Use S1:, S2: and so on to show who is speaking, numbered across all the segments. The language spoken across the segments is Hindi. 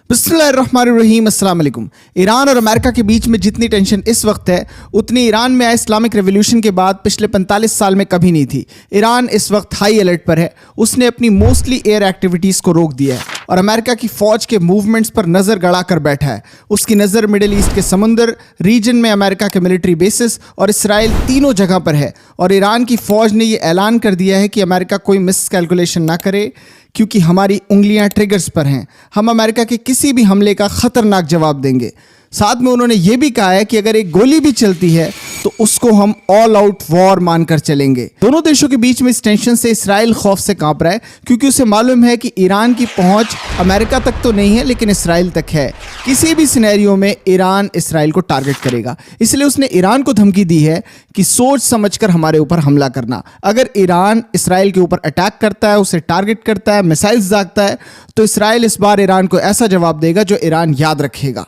S1: बिस्मिल्लाहिर्रहमानिर्रहीम, अस्सलाम वालेकुम। ईरान और अमेरिका के बीच में जितनी टेंशन इस वक्त है उतनी ईरान में आए इस्लामिक रेवोल्यूशन के बाद पिछले 45 साल में कभी नहीं थी। ईरान इस वक्त हाई अलर्ट पर है। उसने अपनी मोस्टली एयर एक्टिविटीज़ को रोक दिया है और अमेरिका की फ़ौज के मूवमेंट्स पर नज़र गड़ा कर बैठा है। उसकी नज़र मिडिल ईस्ट के समुंदर रीजन में अमेरिका के मिलिट्री बेसिस और इसराइल तीनों जगह पर है। और ईरान की फ़ौज ने यह ऐलान कर दिया है कि अमेरिका कोई मिस कैलकुलेशन ना करे, क्योंकि हमारी उंगलियां ट्रिगर्स पर हैं। हम अमेरिका के किसी भी हमले का ख़तरनाक जवाब देंगे। साथ में उन्होंने ये भी कहा है कि अगर एक गोली भी चलती है तो उसको हम ऑल आउट वॉर मानकर चलेंगे। दोनों देशों के बीच में इस टेंशन से इसराइल खौफ से कांप रहा है, क्योंकि उसे मालूम है कि ईरान की पहुंच अमेरिका तक तो नहीं है लेकिन इसराइल तक है। किसी भी सिनेरियो में ईरान इसराइल को टारगेट करेगा। इसलिए उसने ईरान को धमकी दी है कि सोच समझकर हमारे ऊपर हमला करना। अगर ईरान इसराइल के ऊपर अटैक करता है, उसे टारगेट करता है, मिसाइल्स दागता है, तो इसराइल इस बार ईरान को ऐसा जवाब देगा जो ईरान याद रखेगा।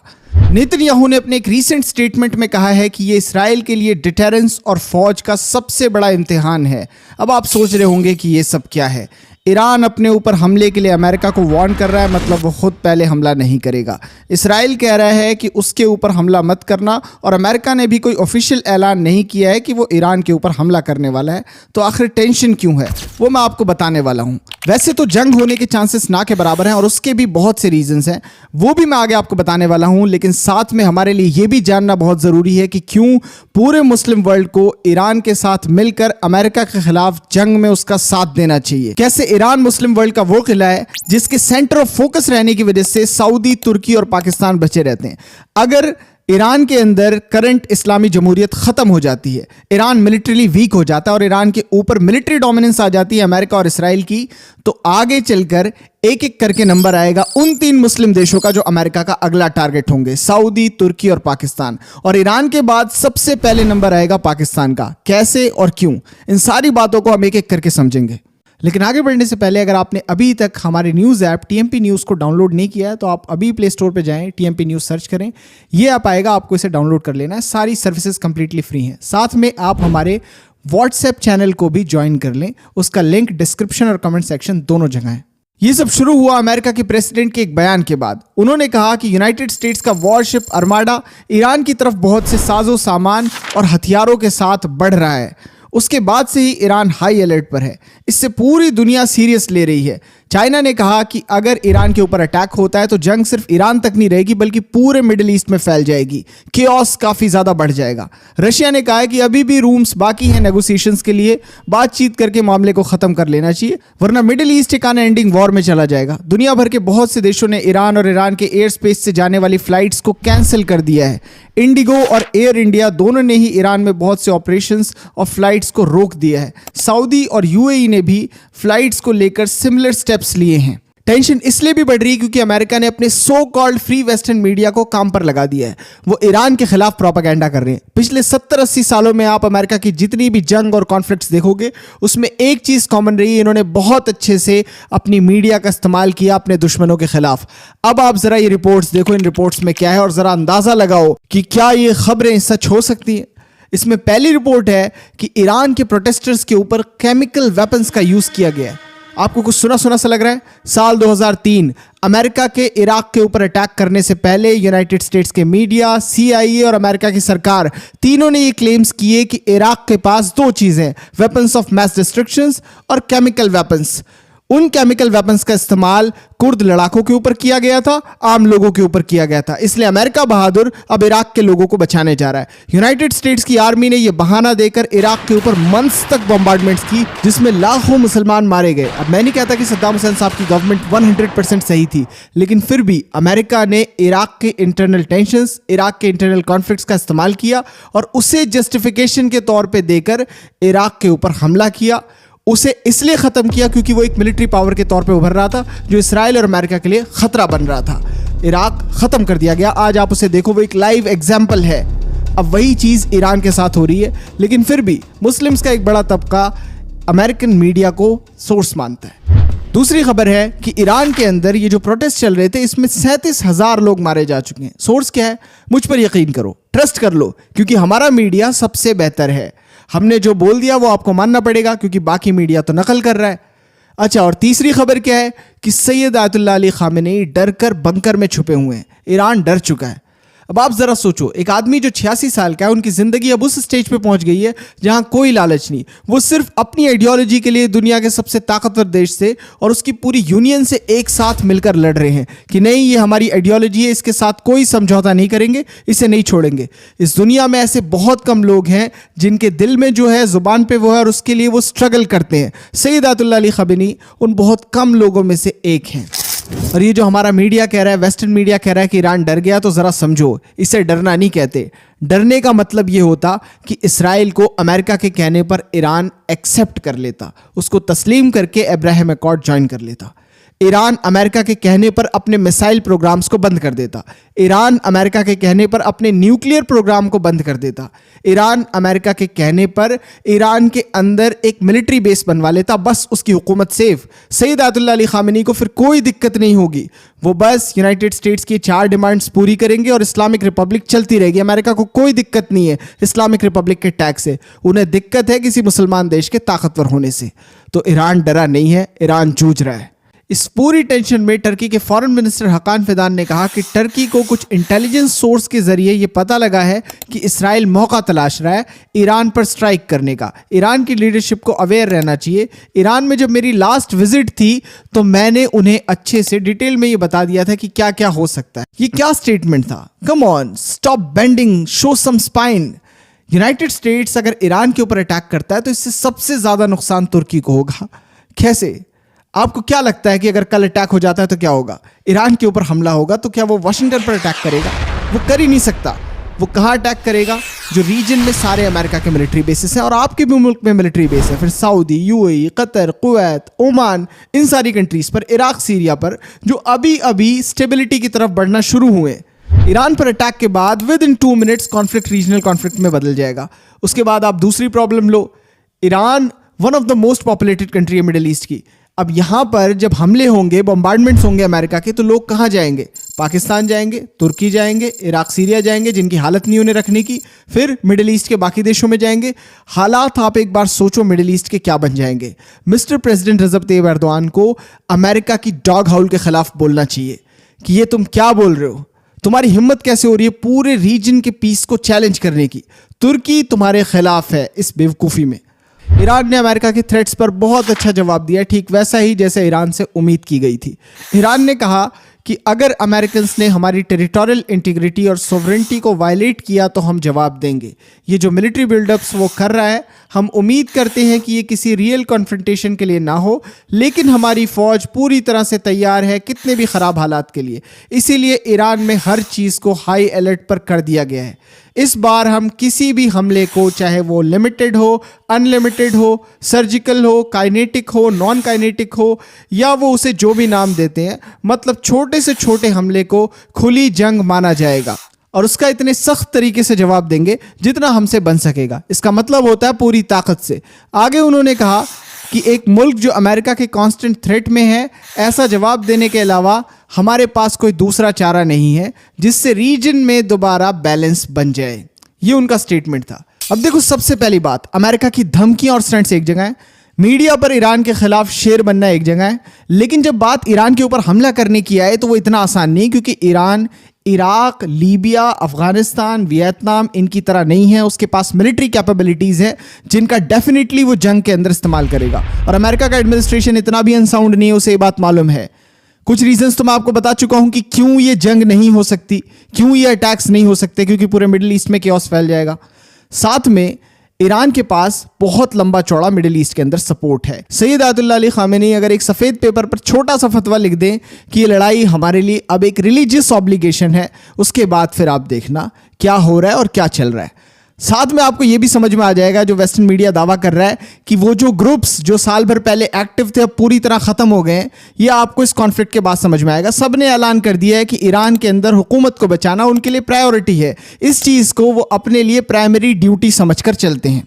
S1: नेतन्याहू ने अपने एक रीसेंट स्टेटमेंट में कहा है कि ये इसराइल के लिए डिटेरेंस और फौज का सबसे बड़ा इम्तिहान है। अब आप सोच रहे होंगे कि ये सब क्या है। ईरान अपने ऊपर हमले के लिए अमेरिका को वार्न कर रहा है, मतलब वो खुद पहले हमला नहीं करेगा। इसराइल कह रहा है कि उसके ऊपर हमला मत करना, और अमेरिका ने भी कोई ऑफिशियल ऐलान नहीं किया है कि वो ईरान के ऊपर हमला करने वाला है। तो आखिर टेंशन क्यों है वो मैं आपको बताने वाला हूँ। वैसे तो जंग होने के चांसेस ना के बराबर हैं और उसके भी बहुत से रीजंस हैं, वो भी मैं आगे आपको बताने वाला हूँ। लेकिन साथ में हमारे लिए ये भी जानना बहुत ज़रूरी है कि क्यों पूरे मुस्लिम वर्ल्ड को ईरान के साथ मिलकर अमेरिका के खिलाफ जंग में उसका साथ देना चाहिए। कैसे ईरान मुस्लिम वर्ल्ड का वो किला है जिसके सेंटर ऑफ फोकस रहने की वजह से सऊदी, तुर्की और पाकिस्तान बचे रहते हैं। अगर ईरान के अंदर करंट इस्लामी जमहूरियत ख़त्म हो जाती है, ईरान मिलिट्रीली वीक हो जाता है और ईरान के ऊपर मिलिट्री डोमिनेंस आ जाती है अमेरिका और इसराइल की, तो आगे चलकर एक एक करके नंबर आएगा उन 3 मुस्लिम देशों का जो अमेरिका का अगला टारगेट होंगे, सऊदी, तुर्की और पाकिस्तान। और ईरान के बाद सबसे पहले नंबर आएगा पाकिस्तान का। कैसे और क्यों, इन सारी बातों को हम एक एक करके समझेंगे। लेकिन आगे बढ़ने से पहले अगर आपने अभी तक हमारे न्यूज़ ऐप टीएमपी न्यूज़ को डाउनलोड नहीं किया है तो आप अभी प्ले स्टोर पे जाएं, टीएमपी न्यूज़ सर्च करें, ये ऐप आएगा, आपको इसे डाउनलोड कर लेना है। सारी सर्विसेज कंप्लीटली फ्री हैं। साथ में आप हमारे व्हाट्सएप चैनल को भी ज्वाइन कर लें, उसका लिंक डिस्क्रिप्शन और कमेंट सेक्शन दोनों जगह है। ये सब शुरू हुआ अमेरिका के प्रेसिडेंट के एक बयान के बाद। उन्होंने कहा कि यूनाइटेड स्टेट्स का वॉरशिप आर्माडा ईरान की तरफ बहुत से साजो सामान और हथियारों के साथ बढ़ रहा है। उसके बाद से ही ईरान हाई अलर्ट पर है। इससे पूरी दुनिया सीरियस ले रही है। चाइना ने कहा कि अगर ईरान के ऊपर अटैक होता है तो जंग सिर्फ ईरान तक नहीं रहेगी बल्कि पूरे मिडिल ईस्ट में फैल जाएगी, केओस काफ़ी ज़्यादा बढ़ जाएगा। रशिया ने कहा है कि अभी भी रूम्स बाकी हैं नेगोशिएशंस के लिए, बातचीत करके मामले को ख़त्म कर लेना चाहिए, वरना मिडिल ईस्ट एक एंडिंग वॉर में चला जाएगा। दुनिया भर के बहुत से देशों ने ईरान और ईरान के एयर स्पेस से जाने वाली फ़्लाइट्स को कैंसिल कर दिया है। इंडिगो और एयर इंडिया दोनों ने ही ईरान में बहुत से ऑपरेशंस और फ्लाइट्स को रोक दिया है। सऊदी और यूएई ने भी फ्लाइट्स को लेकर सिमिलर स्टेप्स लिए हैं। टेंशन इसलिए भी बढ़ रही है क्योंकि अमेरिका ने अपने so called free western media को काम पर लगा दिया है। वो ईरान के खिलाफ प्रोपेगेंडा कर रहे हैं। पिछले 70-80 सालों में आप अमेरिका की जितनी भी जंग और कॉन्फ्लिक्ट्स देखोगे उसमें एक चीज़ कॉमन रही है, इन्होंने बहुत अच्छे से अपनी मीडिया का इस्तेमाल किया अपने दुश्मनों के खिलाफ। अब आप ज़रा ये रिपोर्ट्स देखो, इन रिपोर्ट्स में क्या है और ज़रा अंदाज़ा लगाओ कि क्या ये खबरें सच हो सकती हैं। इसमें पहली रिपोर्ट है कि ईरान के प्रोटेस्टर्स के ऊपर केमिकल वेपन्स का यूज़ किया गया है। आपको कुछ सुना सुना सा लग रहा है? साल 2003 अमेरिका के इराक के ऊपर अटैक करने से पहले यूनाइटेड स्टेट्स के मीडिया, CIA और अमेरिका की सरकार तीनों ने ये क्लेम्स किए कि इराक के पास 2 चीज़ें, वेपन्स ऑफ मैस डिस्ट्रक्शंस और केमिकल वेपन्स। उन केमिकल वेपन्स का इस्तेमाल कुर्द लड़ाकों के ऊपर किया गया था, आम लोगों के ऊपर किया गया था। इसलिए अमेरिका बहादुर अब इराक के लोगों को बचाने जा रहा है। यूनाइटेड स्टेट्स की आर्मी ने यह बहाना देकर इराक के ऊपर मंथ्स तक बॉम्बार्डमेंट्स की, जिसमें लाखों मुसलमान मारे गए। अब मैं नहीं कहता कि सद्दाम हुसैन साहब की गवर्नमेंट 100% सही थी, लेकिन फिर भी अमेरिका ने इराक के इंटरनल टेंशंस, इराक के इंटरनल कॉन्फ्लिक्ट्स का इस्तेमाल किया और उसे जस्टिफिकेशन के तौर पर देकर इराक के ऊपर हमला किया। उसे इसलिए ख़त्म किया क्योंकि वो एक मिलिट्री पावर के तौर पे उभर रहा था जो इसराइल और अमेरिका के लिए ख़तरा बन रहा था। इराक ख़त्म कर दिया गया। आज आप उसे देखो, वो एक लाइव एग्जाम्पल है। अब वही चीज़ ईरान के साथ हो रही है, लेकिन फिर भी मुस्लिम्स का एक बड़ा तबका अमेरिकन मीडिया को सोर्स मानता है। दूसरी खबर है कि ईरान के अंदर ये जो प्रोटेस्ट चल रहे थे इसमें 37,000 लोग मारे जा चुके हैं। सोर्स क्या है? मुझ पर यकीन करो, ट्रस्ट कर लो, क्योंकि हमारा मीडिया सबसे बेहतर है। हमने जो बोल दिया वो आपको मानना पड़ेगा क्योंकि बाकी मीडिया तो नकल कर रहा है। अच्छा, और तीसरी खबर क्या है कि सैयद आयतुल्लाह अली खामेनी डर कर बंकर में छुपे हुए हैं। ईरान डर चुका है। अब आप जरा सोचो, एक आदमी जो 86 साल का है, उनकी जिंदगी अब उस स्टेज पे पहुंच गई है जहां कोई लालच नहीं, वो सिर्फ अपनी आइडियोलॉजी के लिए दुनिया के सबसे ताकतवर देश से और उसकी पूरी यूनियन से एक साथ मिलकर लड़ रहे हैं कि नहीं, ये हमारी आइडियोलॉजी है, इसके साथ कोई समझौता नहीं करेंगे, इसे नहीं छोड़ेंगे। इस दुनिया में ऐसे बहुत कम लोग हैं जिनके दिल में जो है, जुबान पे वो है और उसके लिए वो स्ट्रगल करते हैं। सैयद आयतुल्लाह अली खामेनी उन बहुत कम लोगों में से एक हैं। और ये जो हमारा मीडिया कह रहा है, वेस्टर्न मीडिया कह रहा है कि ईरान डर गया, तो ज़रा समझो, इसे डरना नहीं कहते। डरने का मतलब ये होता कि इस्राइल को अमेरिका के कहने पर ईरान एक्सेप्ट कर लेता, उसको तस्लीम करके अब्राहम अकॉर्ड ज्वाइन कर लेता। ईरान अमेरिका के कहने पर अपने मिसाइल प्रोग्राम्स को बंद कर देता। ईरान अमेरिका के कहने पर अपने न्यूक्लियर प्रोग्राम को बंद कर देता। ईरान अमेरिका के कहने पर ईरान के अंदर एक मिलिट्री बेस बनवा लेता, बस उसकी हुकूमत safe. Syed Ayatollah Ali Khamenei को फिर कोई दिक्कत नहीं होगी, वो बस यूनाइटेड स्टेट्स की 4 डिमांड्स पूरी करेंगे और इस्लामिक रिपब्लिक चलती रहेगी। अमेरिका को कोई दिक्कत नहीं है इस्लामिक रिपब्लिक के टैग से, उन्हें दिक्कत है किसी मुसलमान देश के ताकतवर होने से। तो ईरान डरा नहीं है, ईरान जूझ रहा है। इस पूरी टेंशन में टर्की के फॉरेन मिनिस्टर हकान फिदान ने कहा कि टर्की को कुछ इंटेलिजेंस सोर्स के जरिए यह पता लगा है कि इसराइल मौका तलाश रहा है ईरान पर स्ट्राइक करने का। ईरान की लीडरशिप को अवेयर रहना चाहिए। ईरान में जब मेरी लास्ट विजिट थी तो मैंने उन्हें अच्छे से डिटेल में ये बता दिया था कि क्या क्या हो सकता है। ये क्या स्टेटमेंट था? Come on, stop bending, show some spine. United States अगर ईरान के ऊपर अटैक करता है तो इससे सबसे ज्यादा नुकसान तुर्की को होगा। कैसे? आपको क्या लगता है कि अगर कल अटैक हो जाता है तो क्या होगा? ईरान के ऊपर हमला होगा तो क्या वो वाशिंगटन पर अटैक करेगा? वो कर ही नहीं सकता। वो कहाँ अटैक करेगा? जो रीजन में सारे अमेरिका के मिलिट्री बेसिस हैं और आपके भी मुल्क में मिलिट्री बेस है, फिर Saudi, UAE, Qatar, Kuwait, Oman, इन सारी कंट्रीज पर, इराक, सीरिया पर, जो अभी अभी स्टेबिलिटी की तरफ बढ़ना शुरू हुए। ईरान पर अटैक के बाद with in 2 minutes conflict regional conflict में बदल जाएगा। उसके बाद आप दूसरी problem low, Iran one of the most populated country है मिडिल ईस्ट की। अब यहां पर जब हमले होंगे, बॉम्बार्डमेंट्स होंगे अमेरिका के, तो लोग कहां जाएंगे? पाकिस्तान जाएंगे, तुर्की जाएंगे, इराक, सीरिया जाएंगे, जिनकी हालत नहीं उन्हें रखने की, फिर मिडिल ईस्ट के बाकी देशों में जाएंगे। हालात आप एक बार सोचो मिडिल ईस्ट के क्या बन जाएंगे। मिस्टर प्रेसिडेंट रजब तैयब एर्दोआन को अमेरिका की डॉग हाउल के खिलाफ बोलना चाहिए कि ये तुम क्या बोल रहे हो, तुम्हारी हिम्मत कैसे हो रही है पूरे रीजन के पीस को चैलेंज करने की। तुर्की तुम्हारे खिलाफ है इस बेवकूफ़ी में। ईरान ने अमेरिका के थ्रेट्स पर बहुत अच्छा जवाब दिया, ठीक वैसा ही जैसे ईरान से उम्मीद की गई थी। ईरान ने कहा कि अगर अमेरिकन ने हमारी टेरिटोरियल इंटीग्रिटी और सोवरेनिटी को वायलेट किया तो हम जवाब देंगे। ये जो मिलिट्री बिल्डअप्स वो कर रहा है, हम उम्मीद करते हैं कि ये किसी रियल कॉन्फ्रंटेशन के लिए ना हो, लेकिन हमारी फ़ौज पूरी तरह से तैयार है कितने भी ख़राब हालात के लिए। इसीलिए ईरान में हर चीज़ को हाई अलर्ट पर कर दिया गया है। इस बार हम किसी भी हमले को, चाहे वो लिमिटेड हो, अनलिमिटेड हो, सर्जिकल हो, काइनेटिक हो, नॉन काइनेटिक हो, या वो उसे जो भी नाम देते हैं, मतलब छोटे से छोटे हमले को खुली जंग माना जाएगा और उसका इतने सख्त तरीके से जवाब देंगे जितना हमसे बन सकेगा। इसका मतलब होता है पूरी ताकत से। आगे उन्होंने कहा कि एक मुल्क जो अमेरिका के कांस्टेंट थ्रेट में है, ऐसा जवाब देने के अलावा हमारे पास कोई दूसरा चारा नहीं है जिससे रीजन में दोबारा बैलेंस बन जाए। ये उनका स्टेटमेंट था। अब देखो, सबसे पहली बात, अमेरिका की धमकियां और स्टंट्स एक जगह है, मीडिया पर ईरान के खिलाफ शेर बनना एक जगह है, लेकिन जब बात ईरान के ऊपर हमला करने की आए तो वो इतना आसान नहीं, क्योंकि Iran Iraq, Libya, Afghanistan, Vietnam इनकी तरह नहीं है। उसके पास मिलिट्री कैपेबिलिटीज है जिनका डेफिनेटली वो जंग के अंदर इस्तेमाल करेगा। और अमेरिका का एडमिनिस्ट्रेशन इतना भी अनसाउंड नहीं है, उसे ये बात मालूम है। कुछ रीजंस तो मैं आपको बता चुका हूं कि क्यों ये जंग नहीं हो सकती, क्यों ये अटैक्स नहीं हो सकते, क्योंकि पूरे मिडिल ईस्ट में केओस फैल जाएगा। साथ में ईरान के पास बहुत लंबा चौड़ा मिडिल ईस्ट के अंदर सपोर्ट है। सैयद आयतुल्लाह अली खामेनी अगर एक सफ़ेद पेपर पर छोटा सा फतवा लिख दें कि ये लड़ाई हमारे लिए अब एक रिलीजियस ऑब्लिगेशन है, उसके बाद फिर आप देखना क्या हो रहा है और क्या चल रहा है। साथ में आपको यह भी समझ में आ जाएगा, जो वेस्टर्न मीडिया दावा कर रहा है कि वो जो ग्रुप्स जो साल भर पहले एक्टिव थे अब पूरी तरह ख़त्म हो गए हैं, ये आपको इस कॉन्फ्लिक्ट के बाद समझ में आएगा। सब ने ऐलान कर दिया है कि ईरान के अंदर हुकूमत को बचाना उनके लिए प्रायोरिटी है। इस चीज़ को वो अपने लिए प्राइमरी ड्यूटी समझकर चलते हैं।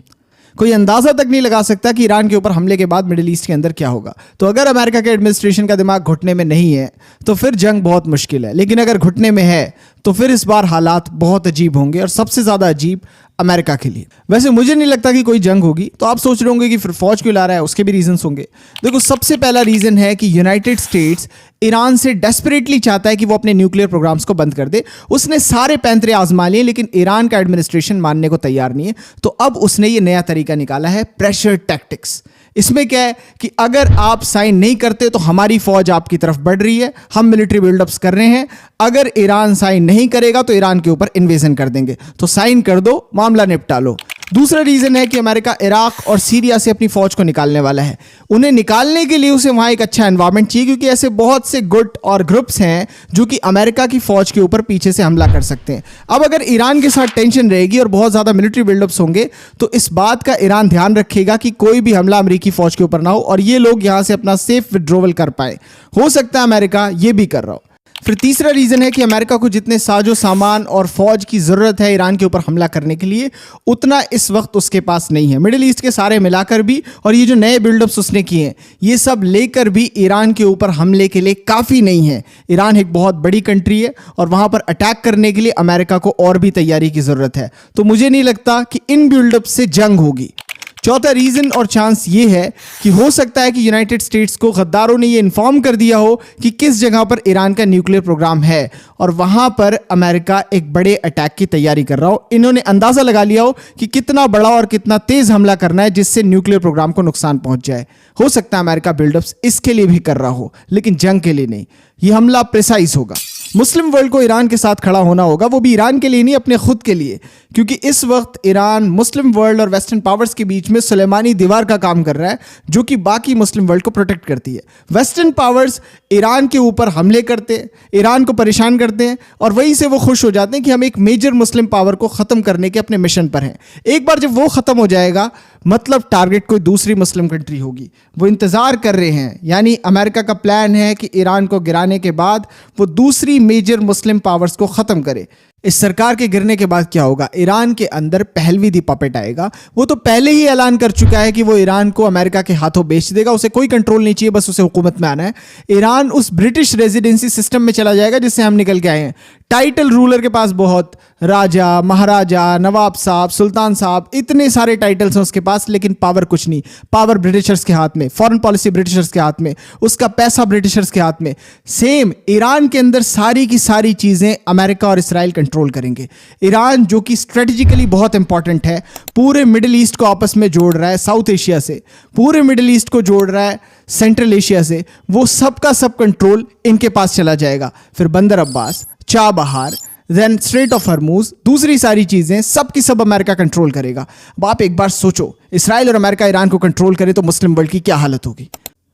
S1: कोई अंदाज़ा तक नहीं लगा सकता कि ईरान के ऊपर हमले के बाद मिडिल ईस्ट के अंदर क्या होगा। तो अगर अमेरिका के एडमिनिस्ट्रेशन का दिमाग घुटने में नहीं है तो फिर जंग बहुत मुश्किल है, लेकिन अगर घुटने में है तो फिर इस बार हालात बहुत अजीब होंगे। और सबसे ज़्यादा अजीब अमेरिका के लिए। वैसे मुझे नहीं लगता कि कोई जंग होगी। तो आप सोच रहे होंगे कि फिर फौज क्यों ला रहा है, उसके भी रीजंस होंगे। देखो, सबसे पहला रीजन है कि यूनाइटेड स्टेट्स ईरान से डेस्परेटली चाहता है कि वो अपने न्यूक्लियर प्रोग्राम्स को बंद कर दे। उसने सारे पैंतरे आजमा लिए, लेकिन ईरान का एडमिनिस्ट्रेशन मानने को तैयार नहीं है। तो अब उसने ये नया तरीका निकाला है, प्रेशर टैक्टिक्स। इसमें क्या है कि अगर आप साइन नहीं करते तो हमारी फौज आपकी तरफ बढ़ रही है, हम मिलिट्री बिल्डअप्स कर रहे हैं। अगर ईरान साइन नहीं करेगा तो ईरान के ऊपर इन्वेजन कर देंगे, तो साइन कर दो, मामला निपटा लो। दूसरा रीजन है कि अमेरिका इराक और सीरिया से अपनी फौज को निकालने वाला है। उन्हें निकालने के लिए उसे वहां एक अच्छा एनवायरनमेंट चाहिए, क्योंकि ऐसे बहुत से गुट और ग्रुप्स हैं जो कि अमेरिका की फौज के ऊपर पीछे से हमला कर सकते हैं। अब अगर ईरान के साथ टेंशन रहेगी और बहुत ज्यादा मिलिट्री बिल्डअप्स होंगे, तो इस बात का ईरान ध्यान रखेगा कि कोई भी हमला अमेरिकी फौज के ऊपर ना हो और ये लोग यहां से अपना सेफ विड्रॉवल कर पाए। हो सकता है अमेरिका ये भी कर रहा हो। फिर तीसरा रीजन है कि अमेरिका को जितने साजो सामान और फौज की जरूरत है ईरान के ऊपर हमला करने के लिए, उतना इस वक्त उसके पास नहीं है। मिडिल ईस्ट के सारे मिलाकर भी, और ये जो नए बिल्डअप्स उसने किए हैं, ये सब लेकर भी ईरान के ऊपर हमले के लिए काफ़ी नहीं है। ईरान एक बहुत बड़ी कंट्री है और वहां पर अटैक करने के लिए अमेरिका को और भी तैयारी की जरूरत है। तो मुझे नहीं लगता कि इन बिल्डअप से जंग होगी। चौथा रीजन और चांस ये है कि हो सकता है कि यूनाइटेड स्टेट्स को गद्दारों ने ये इन्फॉर्म कर दिया हो कि किस जगह पर ईरान का न्यूक्लियर प्रोग्राम है और वहां पर अमेरिका एक बड़े अटैक की तैयारी कर रहा हो। इन्होंने अंदाजा लगा लिया हो कि कितना बड़ा और कितना तेज हमला करना है जिससे न्यूक्लियर प्रोग्राम को नुकसान पहुंच जाए। हो सकता है अमेरिका बिल्डअप्स इसके लिए भी कर रहा हो, लेकिन जंग के लिए नहीं। ये हमला प्रिसाइज होगा। मुस्लिम वर्ल्ड को ईरान के साथ खड़ा होना होगा, वो भी ईरान के लिए नहीं, अपने खुद के लिए, क्योंकि इस वक्त ईरान मुस्लिम वर्ल्ड और वेस्टर्न पावर्स के बीच में सुलेमानी दीवार का काम कर रहा है, जो कि बाकी मुस्लिम वर्ल्ड को प्रोटेक्ट करती है। वेस्टर्न पावर्स ईरान के ऊपर हमले करते हैं, ईरान को परेशान करते हैं और वहीं से वो खुश हो जाते हैं कि हम एक मेजर मुस्लिम पावर को ख़त्म करने के अपने मिशन पर हैं। एक बार जब वो ख़त्म हो जाएगा, मतलब टारगेट कोई दूसरी मुस्लिम कंट्री होगी। वो इंतज़ार कर रहे हैं, यानी अमेरिका का प्लान है कि ईरान को गिराने के बाद वो दूसरी मेजर मुस्लिम पावर्स को ख़त्म करे। इस सरकार के गिरने के बाद क्या होगा? ईरान के अंदर पहलवी दी पपेट आएगा। वो तो पहले ही ऐलान कर चुका है कि वो ईरान को अमेरिका के हाथों बेच देगा। उसे कोई कंट्रोल नहीं चाहिए, बस उसे हुकूमत में आना है। ईरान उस ब्रिटिश रेजिडेंसी सिस्टम में चला जाएगा जिससे हम निकल के आए हैं। टाइटल रूलर के पास बहुत, राजा, महाराजा, नवाब साहब, सुल्तान साहब, इतने सारे टाइटल्स हैं उसके पास, लेकिन पावर कुछ नहीं। पावर ब्रिटिशर्स के हाथ में, फॉरेन पॉलिसी ब्रिटिशर्स के हाथ में, उसका पैसा ब्रिटिशर्स के हाथ में। सेम ईरान के अंदर सारी की सारी चीज़ें अमेरिका और इसराइल कंट्रोल करेंगे। ईरान जो कि स्ट्रेटेजिकली बहुत इंपॉर्टेंट है, पूरे मिडिल ईस्ट को आपस में जोड़ रहा है, साउथ एशिया से पूरे मिडिल ईस्ट को जोड़ रहा है सेंट्रल एशिया से, वो सब का सब कंट्रोल इनके पास चला जाएगा। फिर Bandar Abbas, Chabahar, then strait of Hormuz, दूसरी सारी चीजें सब की सब अमेरिका कंट्रोल करेगा। अब आप एक बार सोचो, इसराइल और अमेरिका ईरान को कंट्रोल करे तो मुस्लिम वर्ल्ड की क्या हालत होगी।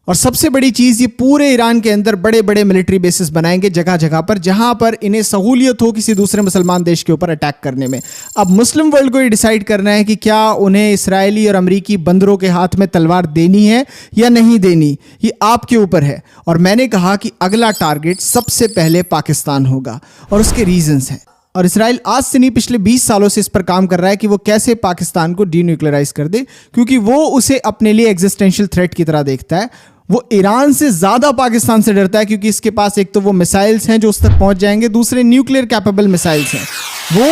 S1: और सबसे बड़ी चीज, ये पूरे ईरान के अंदर बड़े बड़े मिलिट्री बेसिस बनाएंगे जगह जगह पर, जहां पर इन्हें सहूलियत हो किसी दूसरे मुसलमान देश के ऊपर अटैक करने में। अब मुस्लिम वर्ल्ड को ये डिसाइड करना है कि क्या उन्हें इसराइली और अमरीकी बंदरों के हाथ में तलवार देनी है या नहीं देनी, ये आपके ऊपर है। और मैंने कहा कि अगला टारगेट सबसे पहले पाकिस्तान होगा, और उसके रीजंस हैं। और इसराइल आज से नहीं, पिछले 20 सालों से इस पर काम कर रहा है कि वो कैसे पाकिस्तान को डीन्यूक्लियराइज कर दे, क्योंकि वो उसे अपने लिए एग्जिस्टेंशियल थ्रेट की तरह देखता है। वो ईरान से ज्यादा पाकिस्तान से डरता है, क्योंकि इसके पास एक तो वो मिसाइल्स हैं जो उस तक पहुंच जाएंगे, दूसरे न्यूक्लियर कैपेबल मिसाइल्स हैं। वो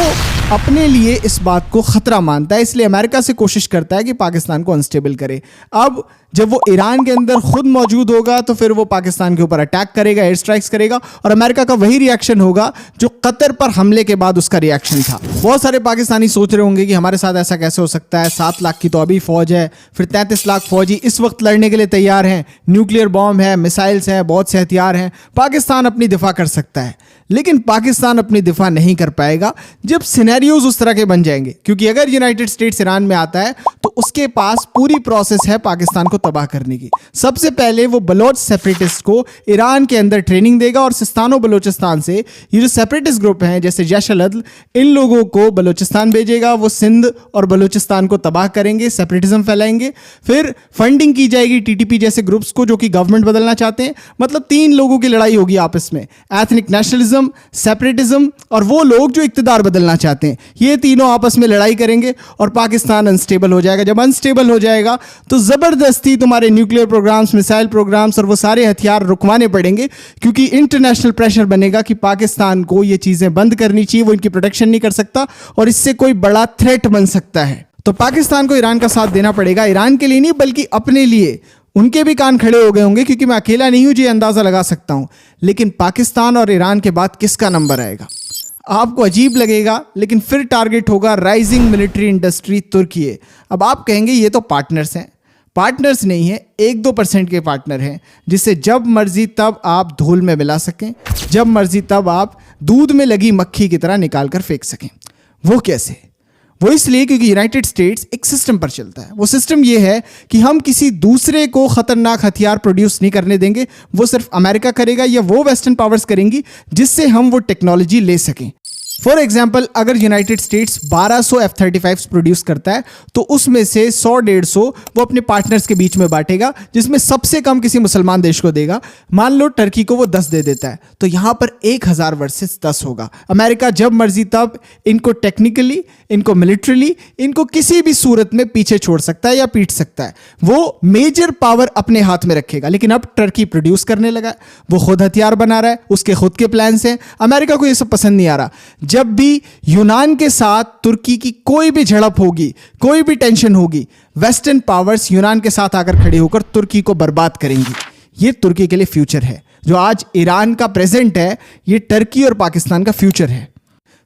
S1: अपने लिए इस बात को खतरा मानता है, इसलिए अमेरिका से कोशिश करता है कि पाकिस्तान को अनस्टेबल करे। अब जब वो ईरान के अंदर खुद मौजूद होगा तो फिर वो पाकिस्तान के ऊपर अटैक करेगा, एयर स्ट्राइक्स करेगा, और अमेरिका का वही रिएक्शन होगा जो कतर पर हमले के बाद उसका रिएक्शन था। बहुत सारे पाकिस्तानी सोच रहे होंगे कि हमारे साथ ऐसा कैसे हो सकता है, 7 लाख की तो अभी फौज है, फिर 33 लाख फौजी इस वक्त लड़ने के लिए तैयार हैं, न्यूक्लियर बॉम्ब है, मिसाइल्स हैं, बहुत से हथियार हैं, पाकिस्तान अपनी दिफा कर सकता है। लेकिन पाकिस्तान अपनी दिफा नहीं कर पाएगा जब सिनेरियोज उस तरह के बन जाएंगे, क्योंकि अगर यूनाइटेड स्टेट्स ईरान में आता है तो उसके पास पूरी प्रोसेस है पाकिस्तान को तबाह करने की। सबसे पहले वो बलोच सेपरेटिस्ट को ईरान के अंदर ट्रेनिंग देगा, और सिस्तान और बलोचिस्तान से ये जो सेपरेटिस्ट ग्रुप हैं जैसे जैश अल अदल, इन लोगों को बलोचिस्तान भेजेगा। वो सिंध और बलोचिस्तान को तबाह करेंगे, सेपरेटिज्म फैलाएंगे। फिर फंडिंग की जाएगी टीटीपी जैसे ग्रुप्स को जो कि गवर्नमेंट बदलना चाहते हैं। मतलब 3 लोगों की लड़ाई होगी आपस में, एथनिक नेशनलिज्म, सेपरेटिज्म और वो लोग जो इक्तिदार किरदार बदलना चाहते हैं। ये तीनों आपस में लड़ाई करेंगे और पाकिस्तान अनस्टेबल हो जाएगा। जब अनस्टेबल हो जाएगा तो ज़बरदस्ती तुम्हारे न्यूक्लियर प्रोग्राम्स, मिसाइल प्रोग्राम्स और वो सारे हथियार रुकवाने पड़ेंगे, क्योंकि इंटरनेशनल प्रेशर बनेगा कि पाकिस्तान को ये चीज़ें बंद करनी चाहिए, वो इनकी प्रोटेक्शन नहीं कर सकता और इससे कोई बड़ा थ्रेट बन सकता है। तो पाकिस्तान को ईरान का साथ देना पड़ेगा, ईरान के लिए नहीं बल्कि अपने लिए। उनके भी कान खड़े हो गए होंगे, क्योंकि मैं अकेला नहीं हूं, ये अंदाज़ा लगा सकता हूं। लेकिन पाकिस्तान और ईरान के बाद किसका नंबर आएगा? आपको अजीब लगेगा, लेकिन फिर टारगेट होगा राइजिंग मिलिट्री इंडस्ट्री तुर्की। अब आप कहेंगे ये तो पार्टनर्स हैं। पार्टनर्स नहीं है, 1-2% के पार्टनर हैं, जिससे जब मर्जी तब आप धूल में मिला सकें, जब मर्जी तब आप दूध में लगी मक्खी की तरह निकाल कर फेंक सकें। वो कैसे? वो इसलिए क्योंकि यूनाइटेड स्टेट्स एक सिस्टम पर चलता है। वो सिस्टम ये है कि हम किसी दूसरे को खतरनाक हथियार प्रोड्यूस नहीं करने देंगे, वो सिर्फ अमेरिका करेगा या वो वेस्टर्न पावर्स करेंगी, जिससे हम वो टेक्नोलॉजी ले सकें। फॉर एग्जाम्पल, अगर यूनाइटेड स्टेट्स 1200 F-35 प्रोड्यूस करता है तो उसमें से 100-150 वो अपने पार्टनर्स के बीच में बांटेगा, जिसमें सबसे कम किसी मुसलमान देश को देगा। मान लो टर्की को वो 10 दे देता है, तो यहां पर 1000 वर्सेस 10 होगा। अमेरिका जब मर्जी तब इनको टेक्निकली, इनको मिलिट्रली, इनको किसी भी सूरत में पीछे छोड़ सकता है या पीट सकता है। वो मेजर पावर अपने हाथ में रखेगा। लेकिन अब टर्की प्रोड्यूस करने लगा है, वो खुद हथियार बना रहा है, उसके खुद के प्लान्स हैं। अमेरिका को ये सब पसंद नहीं आ रहा। जब भी यूनान के साथ तुर्की की कोई भी झड़प होगी, कोई भी टेंशन होगी, वेस्टर्न पावर्स यूनान के साथ आकर खड़े होकर तुर्की को बर्बाद करेंगी। ये तुर्की के लिए फ्यूचर है। जो आज ईरान का प्रेजेंट है, ये टर्की और पाकिस्तान का फ्यूचर है।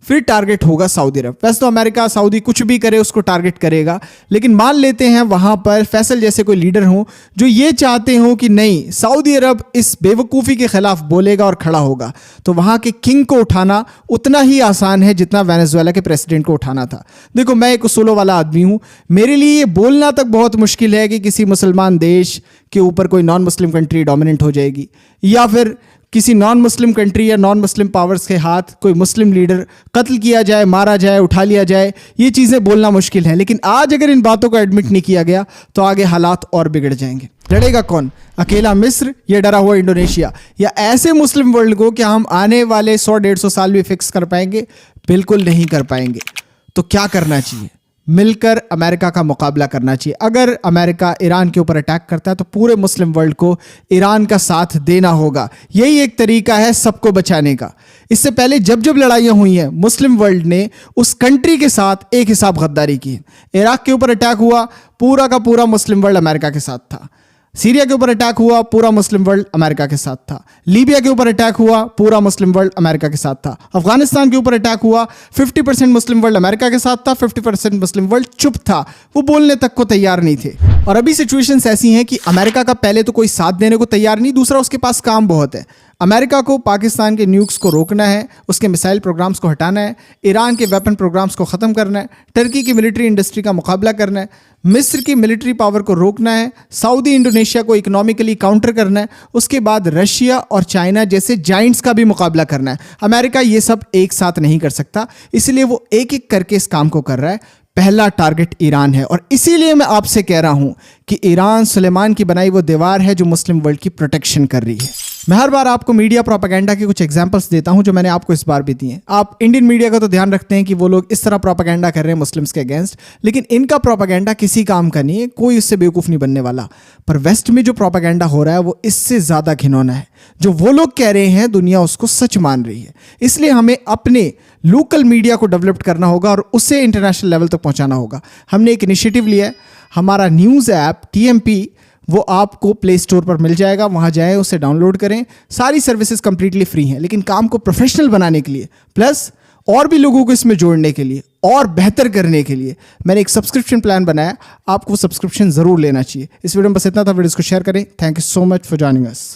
S1: फिर टारगेट होगा सऊदी अरब। वैसे तो अमेरिका सऊदी कुछ भी करे उसको टारगेट करेगा, लेकिन मान लेते हैं वहां पर फैसल जैसे कोई लीडर हो जो ये चाहते हो कि नहीं, सऊदी अरब इस बेवकूफ़ी के खिलाफ बोलेगा और खड़ा होगा, तो वहां के किंग को उठाना उतना ही आसान है जितना वेनेजुएला के प्रेसिडेंट को उठाना था। देखो, मैं एक उसूलों वाला आदमी हूं, मेरे लिए ये बोलना तक बहुत मुश्किल है कि किसी मुसलमान देश के ऊपर कोई नॉन मुस्लिम कंट्री डोमिनेंट हो जाएगी, या फिर किसी नॉन मुस्लिम कंट्री या नॉन मुस्लिम पावर्स के हाथ कोई मुस्लिम लीडर कत्ल किया जाए, मारा जाए, उठा लिया जाए। ये चीज़ें बोलना मुश्किल है, लेकिन आज अगर इन बातों को एडमिट नहीं किया गया तो आगे हालात और बिगड़ जाएंगे। लड़ेगा कौन? अकेला मिस्र या डरा हुआ इंडोनेशिया, या ऐसे मुस्लिम वर्ल्ड को क्या हम आने वाले 100-150 साल भी फिक्स कर पाएंगे? बिल्कुल नहीं कर पाएंगे। तो क्या करना चाहिए? मिलकर अमेरिका का मुकाबला करना चाहिए। अगर अमेरिका ईरान के ऊपर अटैक करता है तो पूरे मुस्लिम वर्ल्ड को ईरान का साथ देना होगा। यही एक तरीका है सबको बचाने का। इससे पहले जब जब लड़ाइयाँ हुई हैं, मुस्लिम वर्ल्ड ने उस कंट्री के साथ एक हिसाब गद्दारी की है। इराक के ऊपर अटैक हुआ, पूरा का पूरा मुस्लिम वर्ल्ड अमेरिका के साथ था। सीरिया के ऊपर अटैक हुआ, पूरा मुस्लिम वर्ल्ड अमेरिका के साथ था। लीबिया के ऊपर अटैक हुआ, पूरा मुस्लिम वर्ल्ड अमेरिका के साथ था। अफगानिस्तान के ऊपर अटैक हुआ, 50% मुस्लिम वर्ल्ड अमेरिका के साथ था, 50% मुस्लिम वर्ल्ड चुप था, वो बोलने तक को तैयार नहीं थे। और अभी सिचुएशंस ऐसी हैं कि अमेरिका का पहले तो कोई साथ देने को तैयार नहीं, दूसरा उसके पास काम बहुत है। अमेरिका को पाकिस्तान के न्यूक्स को रोकना है, उसके मिसाइल प्रोग्राम्स को हटाना है, ईरान के वेपन प्रोग्राम्स को ख़त्म करना है, टर्की की मिलिट्री इंडस्ट्री का मुकाबला करना है, मिस्र की मिलिट्री पावर को रोकना है, सऊदी इंडोनेशिया को इकोनॉमिकली काउंटर करना है, उसके बाद रशिया और चाइना जैसे जाइंट्स का भी मुकाबला करना है। अमेरिका ये सब एक साथ नहीं कर सकता, इसलिए वो एक एक करके इस काम को कर रहा है। पहला टारगेट ईरान है, और इसीलिए मैं आपसे कह रहा हूं कि ईरान सुलेमान की बनाई वो दीवार है जो मुस्लिम वर्ल्ड की प्रोटेक्शन कर रही है। मैं हर बार आपको मीडिया प्रोपेगेंडा के कुछ एग्जांपल्स देता हूं जो मैंने आपको इस बार भी दिए हैं। आप इंडियन मीडिया का तो ध्यान रखते हैं कि वो लोग इस तरह प्रोपेगेंडा कर रहे हैं मुस्लिम्स के अगेंस्ट, लेकिन इनका प्रोपेगेंडा किसी काम का नहीं है, कोई इससे बेवकूफ़ नहीं बनने वाला। पर वेस्ट में जो प्रोपेगेंडा हो रहा है वो इससे ज़्यादा घिनौना है। जो वो लोग कह रहे हैं दुनिया उसको सच मान रही है। इसलिए हमें अपने लोकल मीडिया को डेवलप करना होगा और उसे इंटरनेशनल लेवल तक पहुंचाना होगा। हमने एक इनिशिएटिव लिया है, हमारा न्यूज़ ऐप TMP, वो आपको प्ले स्टोर पर मिल जाएगा, वहाँ जाएं, उसे डाउनलोड करें। सारी सर्विसेज कंप्लीटली फ्री हैं, लेकिन काम को प्रोफेशनल बनाने के लिए प्लस और भी लोगों को इसमें जोड़ने के लिए और बेहतर करने के लिए मैंने एक सब्सक्रिप्शन प्लान बनाया। आपको सब्सक्रिप्शन ज़रूर लेना चाहिए। इस वीडियो में बस इतना था। वीडियो को शेयर करें। Thank you so much for joining us.